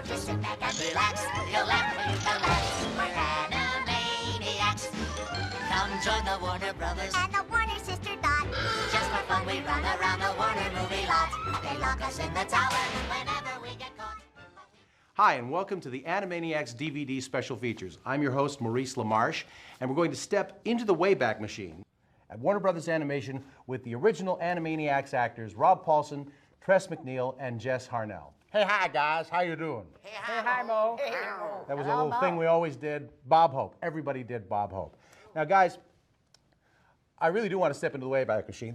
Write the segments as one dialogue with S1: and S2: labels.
S1: Just sit back and relax. You'll laugh when you collapse. We're Animaniacs. Come join the Warner Brothers
S2: And the Warner Sister Dot.
S1: Just for fun, we run around the Warner movie lot. They lock us in the tower whenever we get caught.
S3: Hi, and welcome to the Animaniacs DVD Special Features. I'm your host, Maurice Lamarche, and we're going to step into the Wayback Machine at Warner Brothers Animation with the original Animaniacs actors Rob Paulsen, Tress MacNeille, and Jess Harnell.
S4: Hey, hi, guys. How you doing?
S5: Hey, hi, Mo.
S2: Hey,
S3: That was a little thing we always did. Bob Hope. Everybody did Bob Hope. Now, guys, I really do want to step into the Wayback Machine,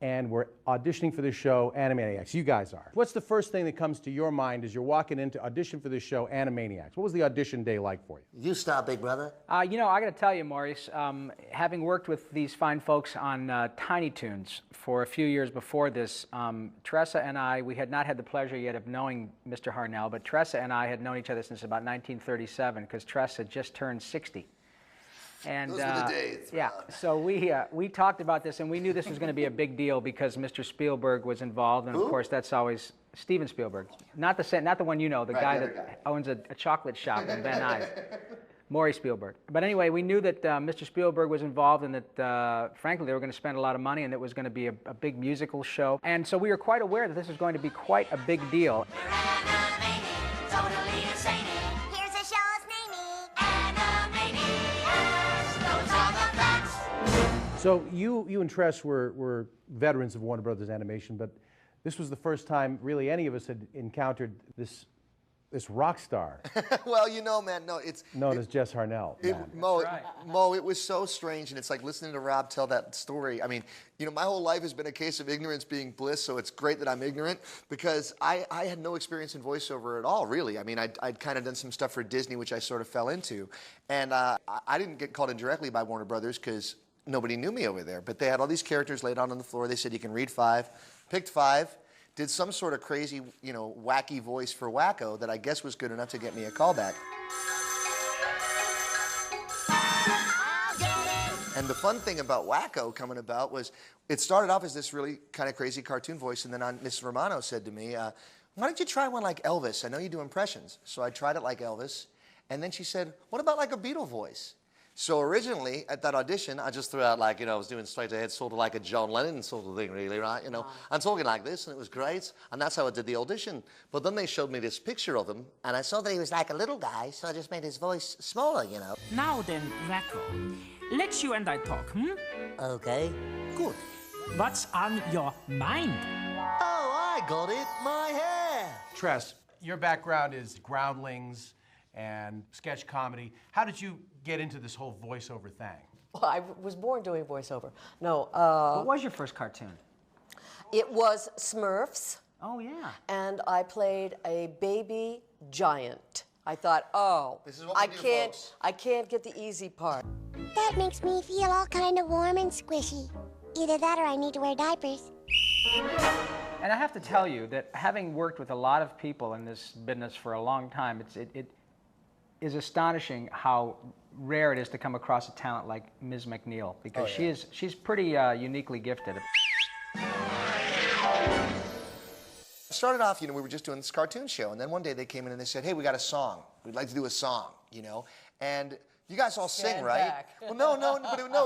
S3: and we're auditioning for this show, Animaniacs. You guys are. What's the first thing that comes to your mind as you're walking in to audition for this show, Animaniacs? What was the audition day like for you?
S5: You start, big brother.
S6: You know, I got to tell you, Maurice, having worked with these fine folks on Tiny Toons for a few years before this, Tressa and I, we had not had the pleasure yet of knowing Mr. Harnell, but Tressa and I had known each other since about 1937 because Tressa had just turned 60. And,
S7: those were the days.
S6: Yeah, so we talked about this, and we knew this was going to be a big deal because Mr. Spielberg was involved, and of course that's always Steven Spielberg, not the one you know, the guy that owns a chocolate shop in Van Nuys, Maurice Spielberg. But anyway, we knew that Mr. Spielberg was involved, and that frankly they were going to spend a lot of money, and it was going to be a big musical show, and so we were quite aware that this was going to be quite a big deal.
S1: Totally insane.
S2: Here's a show's naming.
S3: So you and Tress were veterans of Warner Brothers Animation, but this was the first time really any of us had encountered this rock star
S7: Well, you know, man, no, it's
S3: known as Jess Harnell.
S7: Mo, it was so strange, and it's like listening to Rob tell that story. I mean, you know, my whole life has been a case of ignorance being bliss, so it's great that I'm ignorant because I had no experience in voiceover at all, really. I mean, I'd kind of done some stuff for Disney, which I sort of fell into, and I didn't get called in directly by Warner Brothers because nobody knew me over there, but they had all these characters laid out on the floor. They said, you can read 5, picked 5, did some sort of crazy, you know, wacky voice for Wakko that I guess was good enough to get me a callback. And the fun thing about Wakko coming about was it started off as this really kind of crazy cartoon voice, and then Miss Romano said to me, why don't you try one like Elvis? I know you do impressions. So I tried it like Elvis, and then she said, what about like a Beatle voice? So originally, at that audition, I just threw out like, you know, I was doing straight ahead, sort of like a John Lennon sort of thing, really, right? You know, I'm talking like this, and it was great, and that's how I did the audition. But then they showed me this picture of him, and I saw that he was like a little guy, so I just made his voice smaller, you know.
S8: Now then, Wakko, let you and I talk,
S5: Okay, good.
S8: What's on your mind?
S5: Oh, I got it. My hair.
S3: Tress, your background is Groundlings and sketch comedy. How did you get into this whole voiceover thing?
S9: Well, I was born doing voiceover. No,
S6: What was your first cartoon?
S9: it was Smurfs,
S6: Oh, yeah.
S9: and I played a baby giant. I thought, oh,
S7: This is what we do, folks.
S9: I can't get the easy part.
S2: That makes me feel all kind of warm and squishy. Either that or I need to wear diapers.
S6: And I have to tell you that having worked with a lot of people in this business for a long time, it is astonishing how rare it is to come across a talent like Ms. MacNeille, because she's pretty uniquely gifted.
S7: Started off, you know, we were just doing this cartoon show, and then one day they came in and they said, hey, we got a song. We'd like to do a song, you know? And you guys all sing,
S9: Stand
S7: right?
S9: back.
S7: Well, no,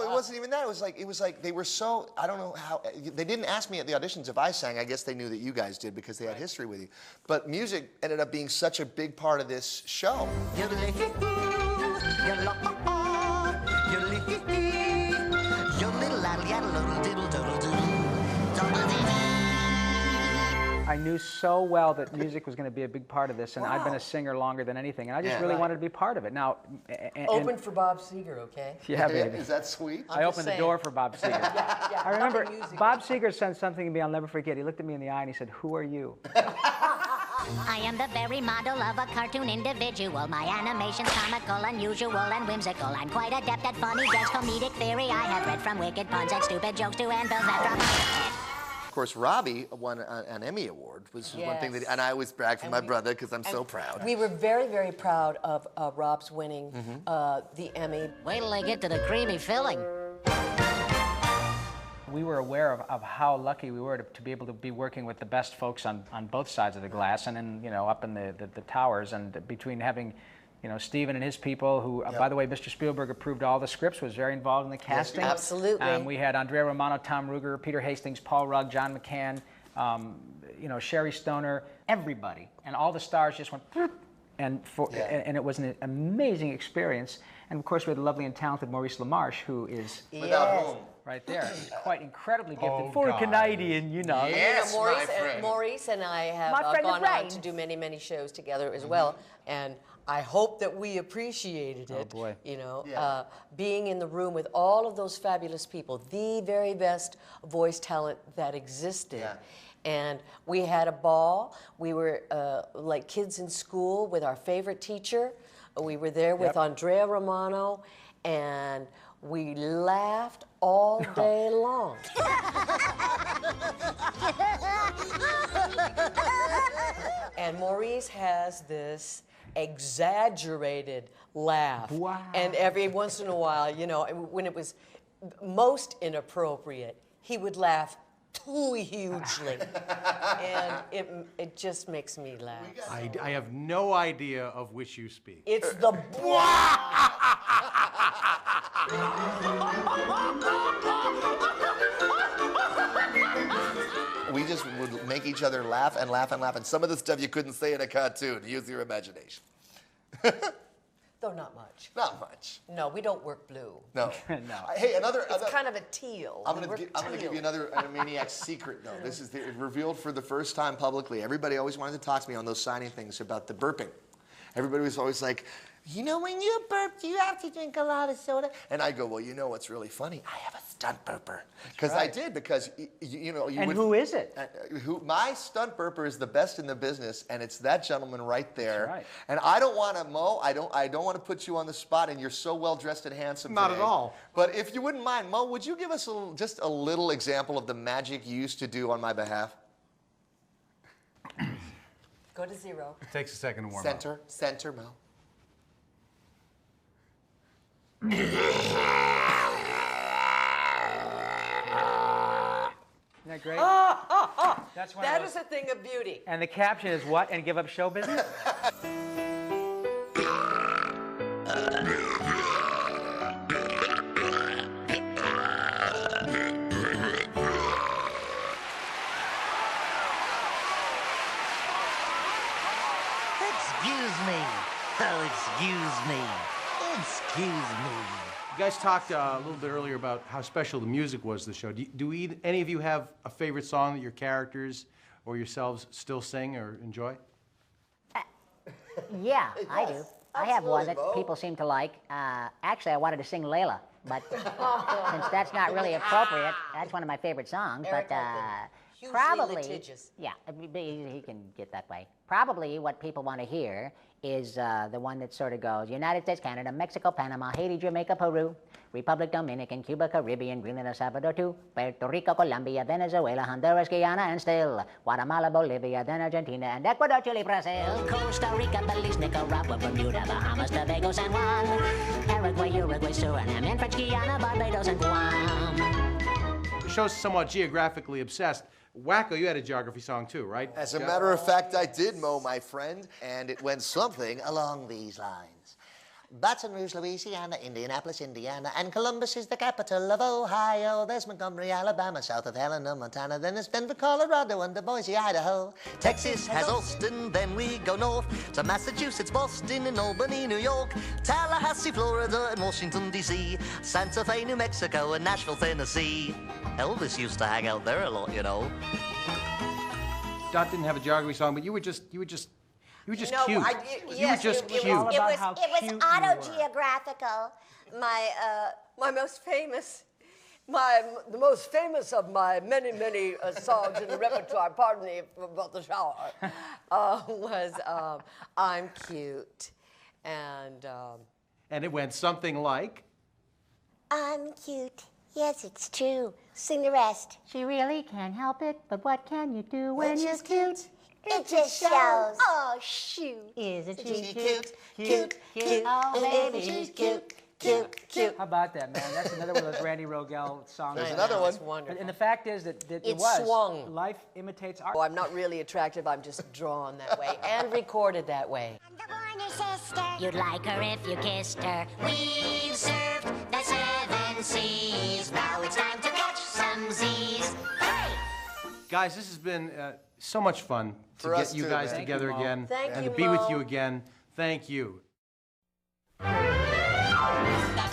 S7: it wasn't even that. It was like they were so, I don't know how, they didn't ask me at the auditions if I sang. I guess they knew that you guys did because they had history with you. But music ended up being such a big part of this show.
S6: I knew so well that music was going to be a big part of this, and I've been a singer longer than anything, and I just really wanted to be part of it. Now,
S9: Open for Bob Seger, okay?
S6: yeah, baby.
S7: Is that sweet?
S6: I opened the door for Bob Seger.
S9: Yeah,
S6: I remember
S9: nothing music.
S6: Bob Seger said something to me I'll never forget. He looked at me in the eye and he said, "Who are you?"
S1: I am the very model of a cartoon individual. My animation's comical, unusual, and whimsical. I'm quite adept at funny, just comedic theory. I have read from wicked puns and stupid jokes to anvils that drop on my head.
S7: Of course, Robbie won an Emmy Award, which is one thing that, and I always brag for my brother because I'm so proud.
S9: We were very, very proud of Rob's winning the Emmy.
S1: Wait till they get to the creamy filling.
S6: we were aware of how lucky we were to be able to be working with the best folks on both sides of the glass, and then, you know, up in the towers, and between having, you know, Steven and his people, who, by the way, Mr. Spielberg approved all the scripts, was very involved in the casting.
S9: Yes, absolutely.
S6: We had Andrea Romano, Tom Ruger, Peter Hastings, Paul Rugg, John McCann, you know, Sherry Stoner, everybody, and all the stars just went, and it was an amazing experience. And of course, we had the lovely and talented Maurice Lamarche, who is right there, quite incredibly gifted for a Canadian, you know.
S7: Yes,
S9: Maurice and I have gone on to do many, many shows together as well, and I hope that we appreciated it.
S6: Oh boy.
S9: You know, being in the room with all of those fabulous people, the very best voice talent that existed.
S7: Yeah.
S9: And we had a ball. We were like kids in school with our favorite teacher. We were there with Andrea Romano, and we laughed all day long. And Maurice has this exaggerated laugh. Wow. And every once in a while, you know, when it was most inappropriate, he would laugh too hugely. And it just makes me laugh.
S3: I have no idea of which you speak.
S9: It's the
S7: We just would make each other laugh and laugh and laugh, and some of the stuff you couldn't say in a cartoon. Use your imagination.
S9: Though not much.
S7: Not much.
S9: No, we don't work blue.
S7: No.
S6: No.
S7: Hey,
S9: It's kind of a teal.
S7: I'm going to give you another Animaniacs secret, though. This is revealed for the first time publicly. Everybody always wanted to talk to me on those signing things about the burping. Everybody was always like, you know, when you burp, you have to drink a lot of soda. And I go, well, you know what's really funny? I have a stunt burper. Because I did, because, you know.
S6: And who is it?
S7: My stunt burper is the best in the business, and it's that gentleman right there.
S6: That's right.
S7: And I don't want to, Mo, I don't want to put you on the spot, and you're so well-dressed and handsome
S3: Not
S7: today.
S3: at all.
S7: But if you wouldn't mind, Mo, would you give us just a little example of the magic you used to do on my behalf?
S9: Go to 0.
S3: It takes a second to warm up.
S7: Center, Mo.
S6: Isn't that great? That's one
S9: That
S6: of
S9: is
S6: those.
S9: a thing of beauty.
S6: And the caption is what? And give up show business?
S5: Excuse me. Oh, excuse me. Excuse me.
S3: You guys talked a little bit earlier about how special the music was to the show. Do any of you have a favorite song that your characters or yourselves still sing or enjoy?
S1: Yeah, I do. I have one that
S7: Mo.
S1: people seem to like. Actually, I wanted to sing Layla, but since that's not really appropriate, that's one of my favorite songs.
S9: Eric
S1: but
S9: Clapton. Hugely
S1: probably,
S9: litigious.
S1: yeah, he can get that way. Probably what people want to hear is the one that sort of goes United States, Canada, Mexico, Panama, Haiti, Jamaica, Peru, Republic Dominican, Cuba, Caribbean, Greenland, El Salvador, too, Puerto Rico, Colombia, Venezuela, Honduras, Guyana, and still Guatemala, Bolivia, then Argentina, and Ecuador, Chile, Brazil, Costa Rica, Belize, Nicaragua, Bermuda, Bahamas, Tobago, San Juan, Paraguay, Uruguay, Suriname, and French Guiana, Barbados, and Guam.
S3: The show's somewhat geographically obsessed. Wakko, you had a geography song too, right?
S7: As a matter of fact, I did, Mo, my friend, and it went something
S5: Along these lines. Baton Rouge, Louisiana, Indianapolis, Indiana, and Columbus is the capital of Ohio. There's Montgomery, Alabama, south of Helena, Montana. Then there's Denver, Colorado, and Boise, Idaho. Texas has Austin, then we go north to Massachusetts, Boston, and Albany, New York, Tallahassee, Florida, and Washington, D.C., Santa Fe, New Mexico, and Nashville, Tennessee. Elvis used to hang out there a lot, you know.
S3: Dot didn't have a geography song, but you were just cute.
S9: Yes,
S3: You were just cute.
S2: It was autogeographical.
S9: My most famous, the most famous of my many, many songs in the repertoire, pardon me about the shower, was I'm Cute. And
S3: it went something like.
S2: I'm cute. Yes, it's true. Sing the rest.
S1: She really can't help it, but what can you do when you're cute?
S2: It just shows. Oh, shoot.
S1: Isn't she
S5: She's
S1: cute?
S5: cute, cute, cute.
S1: Oh,
S5: Oh,
S1: baby,
S5: she's
S1: she's
S5: cute,
S9: cute.
S6: How about that, man? That's another one of those Randy Rogel songs.
S7: There's another one.
S9: It's wonderful.
S6: And the fact is that it
S9: It
S6: was.
S9: swung.
S6: Life imitates art.
S9: Oh, I'm not really attractive. I'm just drawn that way and recorded that way.
S2: I'm the Warner sister.
S1: You'd like her if you kissed her. We've surfed the 7 seas. Now it's time to catch some Z's. Hey!
S3: Guys, this has been so much fun to
S7: For
S3: get
S7: us
S3: you
S7: too,
S3: guys
S7: man.
S3: together
S6: Thank you, Mo.
S3: again
S9: Thank
S3: and
S9: you,
S3: to be with
S9: Mo.
S3: you again. Thank you.
S1: The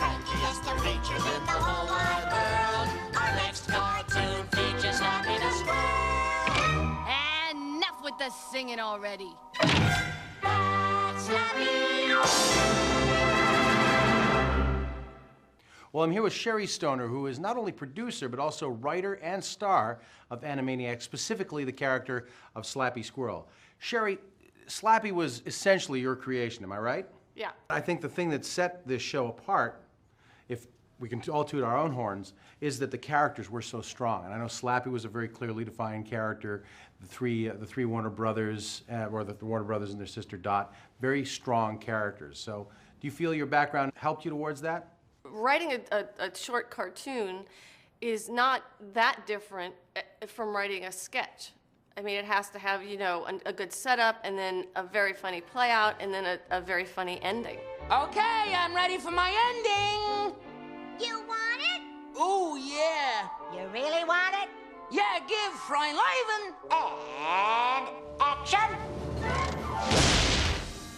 S1: funkiest of creatures in the whole wide world. Our next cartoon features Slappy the Squirrel.
S10: Enough with the singing already.
S1: That's Slappy.
S3: Well, I'm here with Sherry Stoner, who is not only producer, but also writer and star of Animaniacs, specifically the character of Slappy Squirrel. Sherry, Slappy was essentially your creation, am I right?
S10: Yeah.
S3: I think the thing that set this show apart, if we can all toot our own horns, is that the characters were so strong. And I know Slappy was a very clearly defined character. The three Warner Brothers, or the Warner Brothers and their sister Dot, very strong characters. So do you feel your background helped you towards that?
S10: Writing a short cartoon is not that different from writing a sketch. I mean, it has to have, you know, a good setup and then a very funny play out and then a very funny ending.
S8: Okay, I'm ready for my ending.
S2: You want it?
S8: Oh, yeah.
S1: You really want it?
S8: Yeah, give Freund Leven.
S1: And action.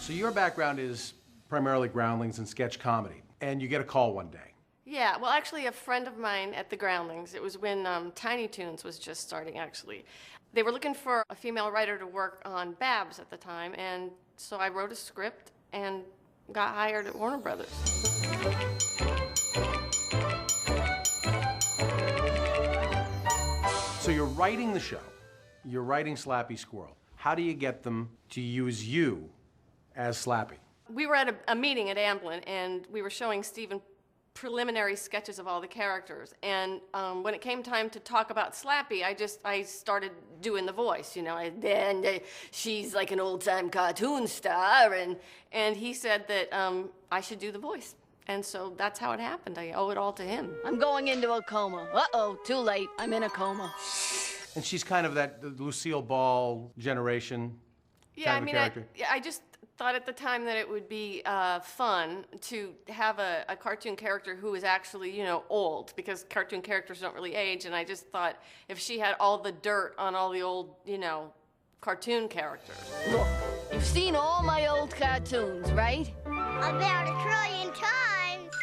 S3: So your background is primarily Groundlings and sketch comedy, and you get a call one day.
S10: Yeah, well, actually, a friend of mine at the Groundlings, it was when Tiny Toons was just starting, actually. They were looking for a female writer to work on Babs at the time, and so I wrote a script and got hired at Warner Brothers.
S3: So you're writing the show, you're writing Slappy Squirrel. How do you get them to use you as Slappy?
S10: We were at a meeting at Amblin, and we were showing Stephen preliminary sketches of all the characters. And when it came time to talk about Slappy, I started doing the voice, you know. And she's like an old-time cartoon star, and he said that I should do the voice. And so that's how it happened. I owe it all to him. I'm going into a coma. Uh-oh, too late. I'm in a coma.
S3: And she's kind of that Lucille Ball generation
S10: Yeah,
S3: kind of a character.
S10: I just thought at the time that it would be fun to have a cartoon character who is actually, you know, old, because cartoon characters don't really age, and I just thought if she had all the dirt on all the old, you know, cartoon characters. Look, you've seen all my old cartoons, right?
S2: About 1 trillion times.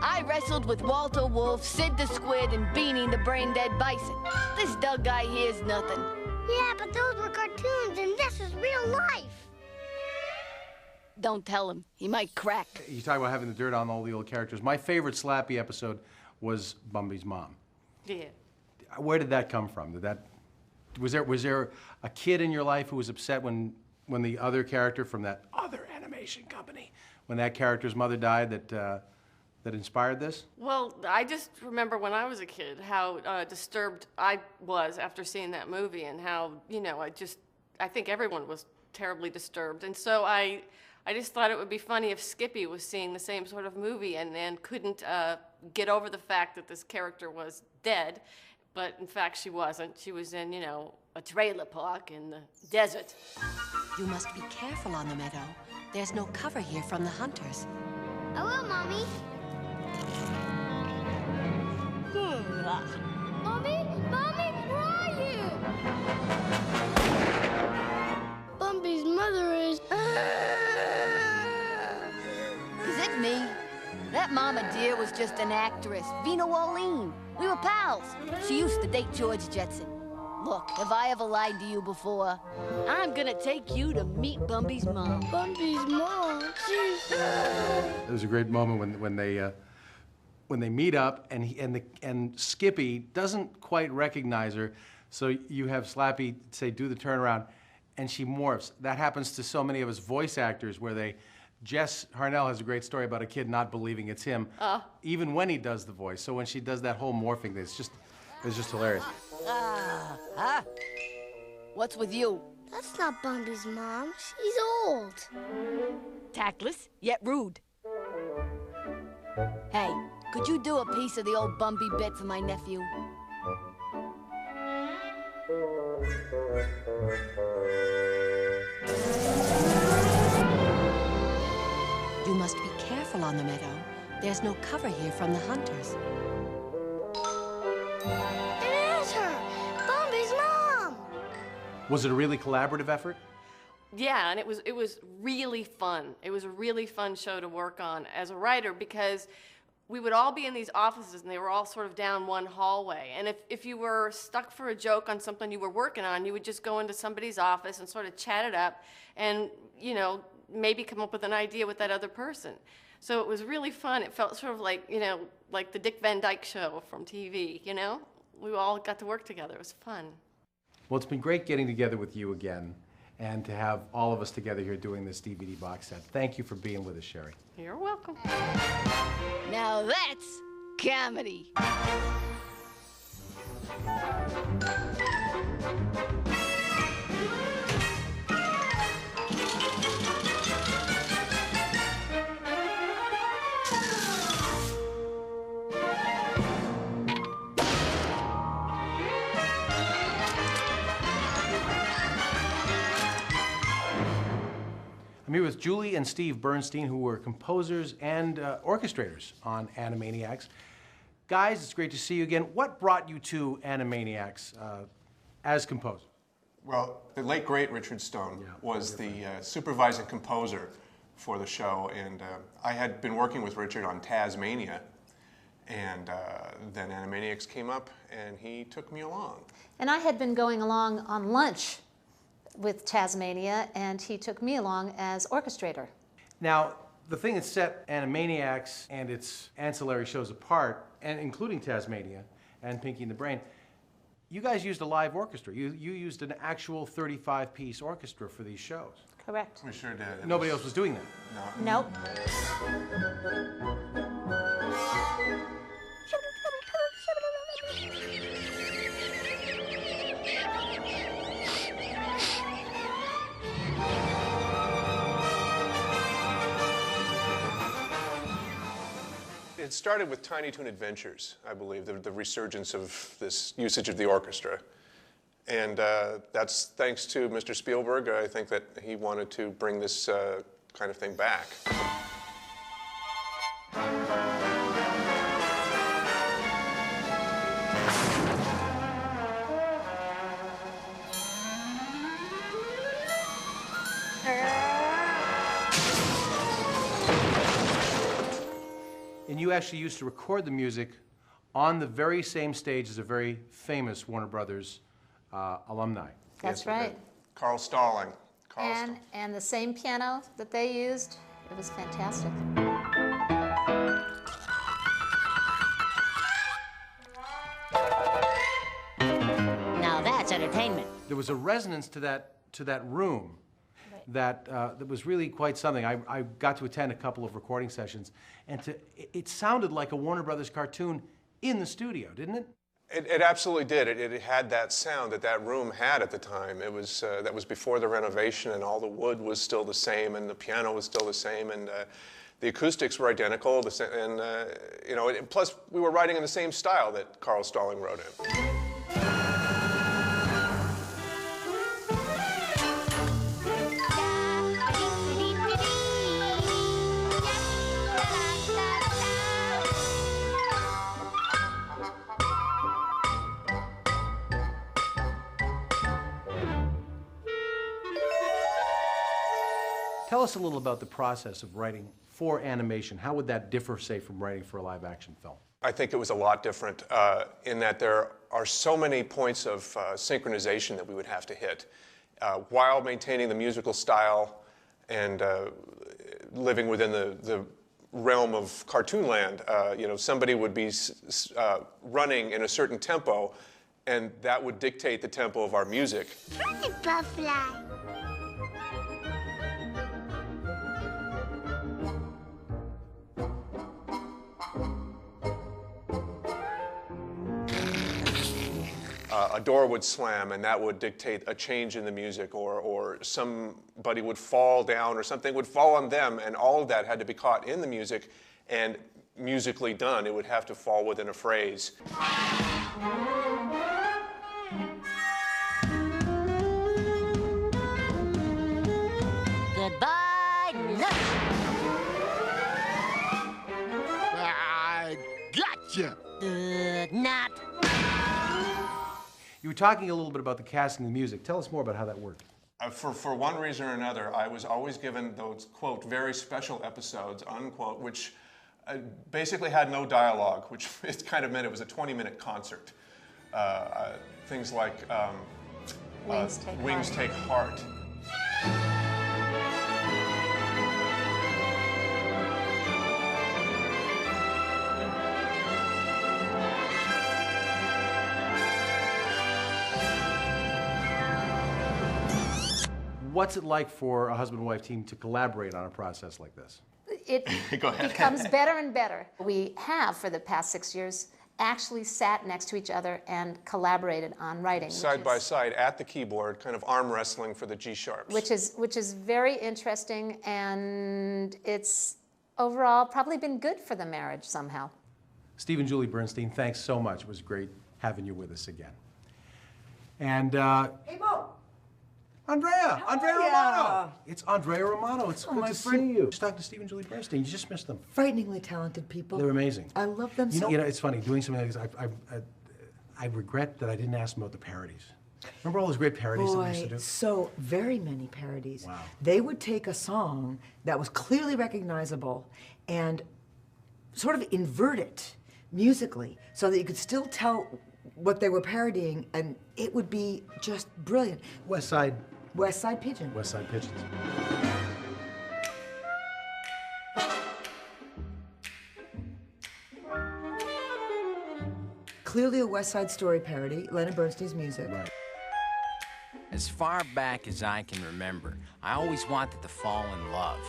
S10: I wrestled with Walter Wolf, Sid the Squid, and Beanie the Brain-Dead Bison. This Doug guy here's nothing.
S2: Yeah, but those were cartoons and this is real life.
S10: Don't tell him. He might crack.
S3: You talk about having the dirt on all the old characters. My favorite Slappy episode was Bumbie's mom.
S10: Yeah.
S3: Where did that come from? Was there a kid in your life who was upset when the other character from that other animation company, when that character's mother died, that inspired this?
S10: Well, I just remember when I was a kid how disturbed I was after seeing that movie, and how, you know, I think everyone was terribly disturbed. And so I just thought it would be funny if Skippy was seeing the same sort of movie and couldn't get over the fact that this character was dead. But in fact, she wasn't. She was in, you know, a trailer park in the desert.
S11: You must be careful on the meadow. There's no cover here from the hunters.
S2: I will, Mommy. Mommy? Mommy, where are you? Bumbie's mother is...
S10: Is it me? That mama dear was just an actress, Vina Wallin. We were pals. She used to date George Jetson. Look, have I ever lied to you before? I'm gonna take you to meet Bumbie's mom.
S2: Bumbie's mom? Jeez.
S3: It was a great moment when they meet up and Skippy doesn't quite recognize her, so you have Slappy say, do the turnaround, and she morphs. That happens to so many of us voice actors where Jess Harnell has a great story about a kid not believing it's him, even when he does the voice. So when she does that whole morphing thing, it's just hilarious.
S10: What's with you?
S2: That's not Bumbie's mom. She's old.
S10: Tactless, yet rude.
S12: Hey, could you do a piece of the old Bumbie bit for my nephew?
S11: You must be careful on the meadow. There's no cover here from the hunters.
S2: It is her! Bumbie's mom!
S3: Was it a really collaborative effort?
S10: Yeah, and it was really fun. It was a really fun show to work on as a writer because we would all be in these offices and they were all sort of down one hallway. And if you were stuck for a joke on something you were working on, you would just go into somebody's office and sort of chat it up and, you know, maybe come up with an idea with that other person. So it was really fun. It felt sort of like, you know, like the Dick Van Dyke Show from TV, you know? We all got to work together. It was fun.
S3: Well, it's been great getting together with you again and to have all of us together here doing this DVD box set. Thank you for being with us, Sherry.
S10: You're welcome.
S12: Now that's comedy.
S3: I'm here with Julie and Steve Bernstein, who were composers and orchestrators on Animaniacs. Guys, it's great to see you again. What brought you to Animaniacs as composer?
S13: Well, the late, great Richard Stone was the supervising composer for the show, and I had been working with Richard on Tasmania, and then Animaniacs came up, and he took me along.
S14: And I had been going along on lunch with Tasmania, and he took me along as orchestrator.
S3: Now, the thing that set Animaniacs and its ancillary shows apart, and including Tasmania and Pinky and the Brain, you guys used a live orchestra. You used an actual 35-piece orchestra for these shows.
S14: Correct.
S13: We sure did.
S3: Nobody else was doing that.
S13: No.
S14: Nope.
S13: It started with Tiny Toon Adventures, I believe, the resurgence of this usage of the orchestra. And that's thanks to Mr. Spielberg. I think that he wanted to bring this kind of thing back.
S3: And you actually used to record the music on the very same stage as a very famous Warner Brothers alumni.
S14: That's right.
S13: Carl Stalling.
S14: And the same piano that they used, it was fantastic.
S1: Now that's entertainment.
S3: There was a resonance to that room that was really quite something. I got to attend a couple of recording sessions, and it sounded like a Warner Brothers cartoon in the studio, didn't it?
S13: It absolutely did. It had that sound that room had at the time. It was that was before the renovation, and all the wood was still the same, and the piano was still the same, and the acoustics were identical. And you know, plus we were writing in the same style that Carl Stalling wrote in.
S3: Tell us a little about the process of writing for animation. How would that differ, say, from writing for a live-action film?
S13: I think it was a lot different in that there are so many points of synchronization that we would have to hit while maintaining the musical style and living within the realm of cartoon land. You know, somebody would be running in a certain tempo, and that would dictate the tempo of our music.
S2: Hi, Butterfly.
S13: A door would slam, and that would dictate a change in the music, or somebody would fall down, or something would fall on them, and all of that had to be caught in the music. And musically done. It would have to fall within a phrase.
S1: Goodbye, nuts.
S4: I gotcha.
S1: Not.
S3: You were talking a little bit about the casting of the music. Tell us more about how that worked.
S13: For one reason or another, I was always given those, quote, very special episodes, unquote, which basically had no dialogue, which it kind of meant it was a 20-minute concert. Things like Wings Take Heart.
S3: What's it like for a husband and wife team to collaborate on a process like this?
S14: It
S13: Go ahead.
S14: becomes better and better. We have, for the past 6 years, actually sat next to each other and collaborated on writing.
S13: Side by side at the keyboard, kind of arm wrestling for the G sharps.
S14: Which is very interesting, and it's overall probably been good for the marriage somehow.
S3: Steve and Julie Bernstein, thanks so much. It was great having you with us again. And
S15: Hey, Mo.
S3: Andrea
S15: How are
S3: Romano.
S15: ya?
S3: It's Andrea Romano. It's good
S15: my
S3: to
S15: friend.
S3: see you. Just talking to Steve and Julie Bernstein. You just missed them.
S15: Frighteningly talented people.
S3: They're amazing.
S15: I love them
S3: You
S15: so.
S3: know, it's funny doing something like this. I regret that I didn't ask them about the parodies. Remember all those great parodies that we used to do?
S15: So very many parodies.
S3: Wow.
S15: They would take a song that was clearly recognizable and sort of invert it musically so that you could still tell what they were parodying, and it would be just brilliant.
S3: West Side
S15: Pigeon.
S3: West Side Pigeons.
S15: Clearly a West Side Story parody, Leonard Bernstein's music.
S3: Right.
S16: As far back as I can remember, I always wanted to fall in love.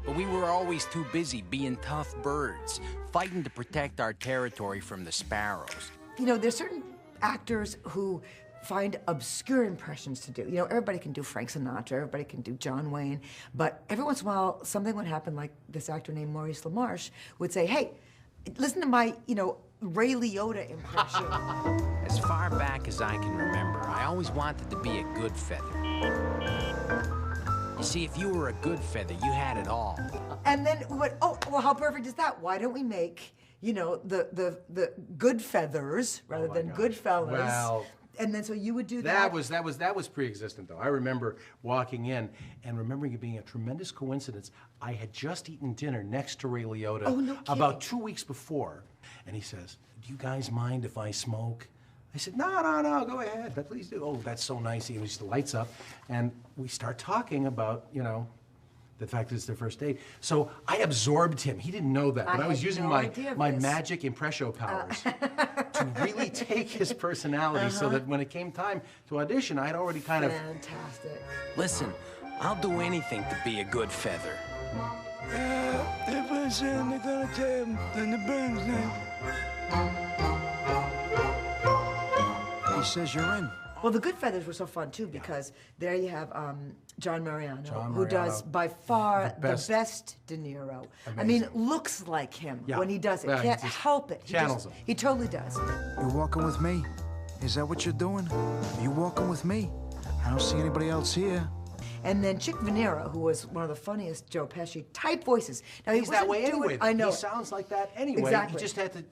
S16: But we were always too busy being tough birds, fighting to protect our territory from the sparrows.
S15: You know, there's certain actors who find obscure impressions to do. You know, everybody can do Frank Sinatra, everybody can do John Wayne, but every once in a while, something would happen, like this actor named Maurice Lamarche would say, hey, listen to my, Ray Liotta impression.
S16: As far back as I can remember, I always wanted to be a good feather. You see, if you were a good feather, you had it all.
S15: And then we went, oh, well, how perfect is that? Why don't we make, the good feathers rather than good fellas?
S3: Well,
S15: and then so you would do that.
S3: That was pre-existent though. I remember walking in and remembering it being a tremendous coincidence. I had just eaten dinner next to Ray Liotta about 2 weeks before, and he says, "Do you guys mind if I smoke?" I said, no, go ahead, but please do. Oh, that's so nice. He just lights up, and we start talking about, the fact that it's their first date. So I absorbed him. He didn't know that, but I was using my magic impression powers to really take his personality so that when it came time to audition, I'd already kind of...
S15: Fantastic.
S16: Listen, I'll do anything to be a good feather.
S17: If I said they're gonna tell him, then the Bernstein.
S16: He says you're in.
S15: Well, the Good Feathers were so fun, too, because there you have John Mariano, who does by far the best De Niro.
S3: Amazing.
S15: I mean, looks like him when he does it. Can't help it.
S3: Channels him.
S15: He totally does.
S17: You walking with me? Is that what you're doing? Are you walking with me? I don't see anybody else here.
S15: And then Chick Venera, who was one of the funniest Joe Pesci type voices. Now,
S3: He's that way anyway.
S15: I know.
S3: He sounds like that anyway.
S15: Exactly.
S3: He just had to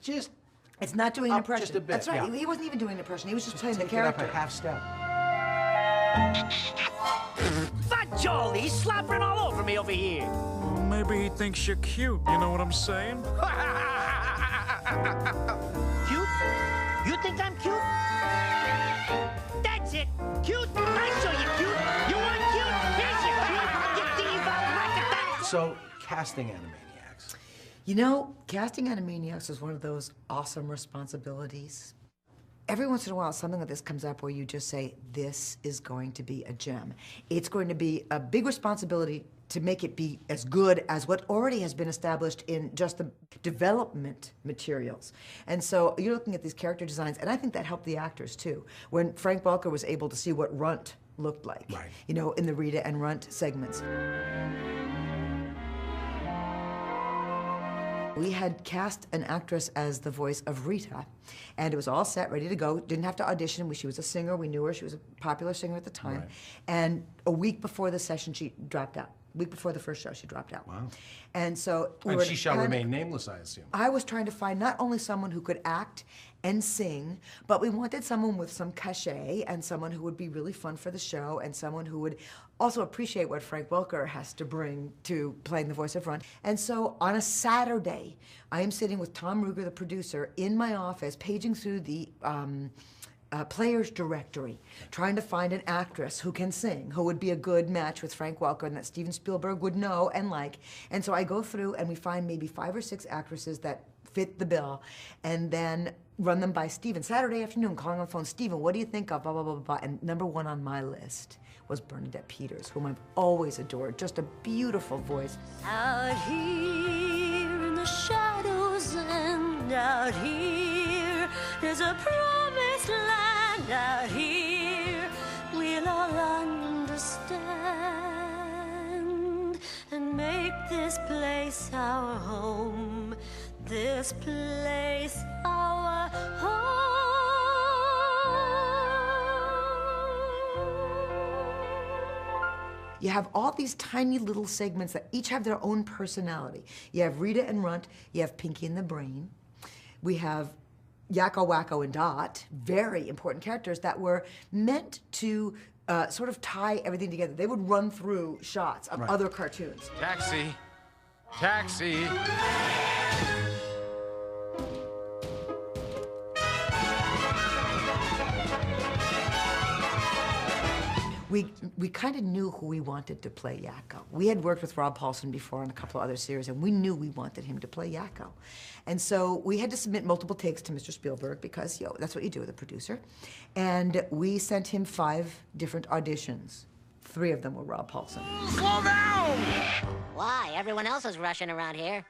S15: It's not doing an impression.
S3: Just a bit.
S15: That's right.
S3: Yeah.
S15: He wasn't even doing an impression. He was just playing the
S3: Take it up
S15: character.
S3: a half step.
S18: Fat Jolie's slobbering all over me over here.
S17: Maybe he thinks you're cute, you know what I'm saying?
S18: Cute? You think I'm cute? That's it. Cute? I'll show you cute. You want cute? Here's your cute. You diva.
S3: So, casting Animaniacs.
S15: You know, casting Animaniacs is one of those awesome responsibilities. Every once in a while, something like this comes up where you just say, this is going to be a gem. It's going to be a big responsibility to make it be as good as what already has been established in just the development materials. And so you're looking at these character designs, and I think that helped the actors too. When Frank Welker was able to see what Runt looked like, you know, in the Rita and Runt segments. We had cast an actress as the voice of Rita, and it was all set, ready to go. Didn't have to audition. She was a singer. We knew her. She was a popular singer at the time.
S3: Right.
S15: And a week before the session, she dropped out. A week before the first show, she dropped out.
S3: Wow.
S15: And so we
S3: And
S15: were
S3: she shall
S15: kind of-
S3: remain nameless, I assume.
S15: I was trying to find not only someone who could act and sing, but we wanted someone with some cachet and someone who would be really fun for the show and someone who would also appreciate what Frank Welker has to bring to playing the voice of Ron. And so on a Saturday, I am sitting with Tom Ruger, the producer, in my office, paging through the players directory, trying to find an actress who can sing, who would be a good match with Frank Welker and that Steven Spielberg would know and like. And so I go through and we find maybe 5 or 6 actresses that fit the bill, and then run them by Steven. Saturday afternoon, calling on the phone, Steven, what do you think of, blah, blah, blah, blah, blah. And number 1 on my list was Bernadette Peters, whom I've always adored. Just a beautiful voice.
S19: Out here in the shadows and out here, there's a promised land out here. We'll all understand and make this place our home. This place our home.
S15: You have all these tiny little segments that each have their own personality. You have Rita and Runt, you have Pinky and the Brain. We have Yakko, Wakko, and Dot, very important characters that were meant to sort of tie everything together. They would run through shots of other cartoons.
S16: Taxi. Taxi.
S15: We kind of knew who we wanted to play Yakko. We had worked with Rob Paulson before on a couple of other series, and we knew we wanted him to play Yakko. And so we had to submit multiple takes to Mr. Spielberg because, that's what you do with a producer. And we sent him 5 different auditions. 3 of them were Rob Paulson.
S1: Slow down! Why? Everyone else is rushing around here.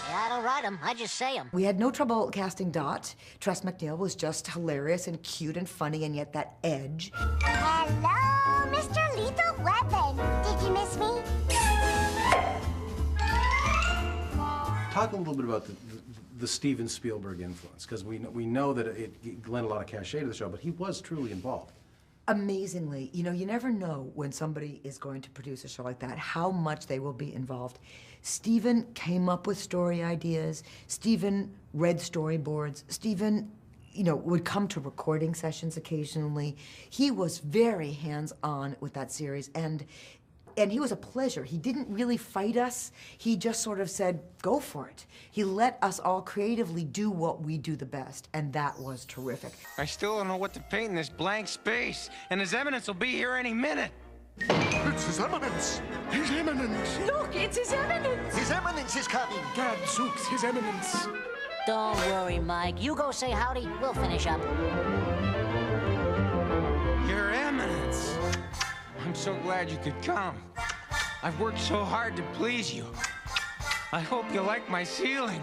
S1: I don't write them, I just say them.
S15: We had no trouble casting Dot. Tress MacNeille was just hilarious and cute and funny, and yet that edge.
S2: Hello, Mr. Lethal Weapon. Did you miss me?
S3: Talk a little bit about the Steven Spielberg influence, because we know that it lent a lot of cachet to the show, but he was truly involved.
S15: Amazingly, you never know when somebody is going to produce a show like that, how much they will be involved. Steven came up with story ideas. Steven read storyboards. Steven, would come to recording sessions occasionally. He was very hands-on with that series, and he was a pleasure. He didn't really fight us. He just sort of said, go for it. He let us all creatively do what we do the best, and that was terrific.
S16: I still don't know what to paint in this blank space, and His Eminence will be here any minute.
S4: It's His Eminence! His Eminence!
S19: Look, it's His Eminence!
S5: His Eminence is coming!
S4: Gadzooks, His Eminence!
S1: Don't worry, Mike. You go say howdy, we'll finish up.
S16: Your Eminence! I'm so glad you could come. I've worked so hard to please you. I hope you like my ceiling.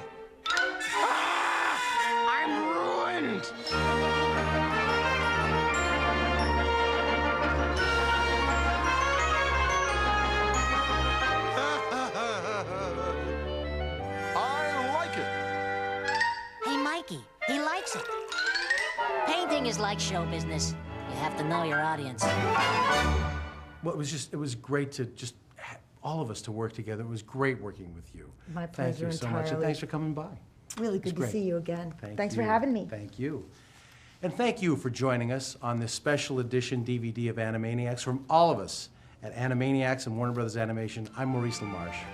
S16: Ah! I'm ruined!
S1: He likes it. Painting is like show business. You have to know your audience.
S3: Well, it was great to just all of us to work together. It was great working with you.
S15: My pleasure.
S3: Thank you so much, and thanks for coming by.
S15: Really good to see you again. Thanks for
S3: you.
S15: having me.
S3: Thank you. And thank you for joining us on this special edition DVD of Animaniacs. From all of us at Animaniacs and Warner Brothers Animation, I'm Maurice Lamarche.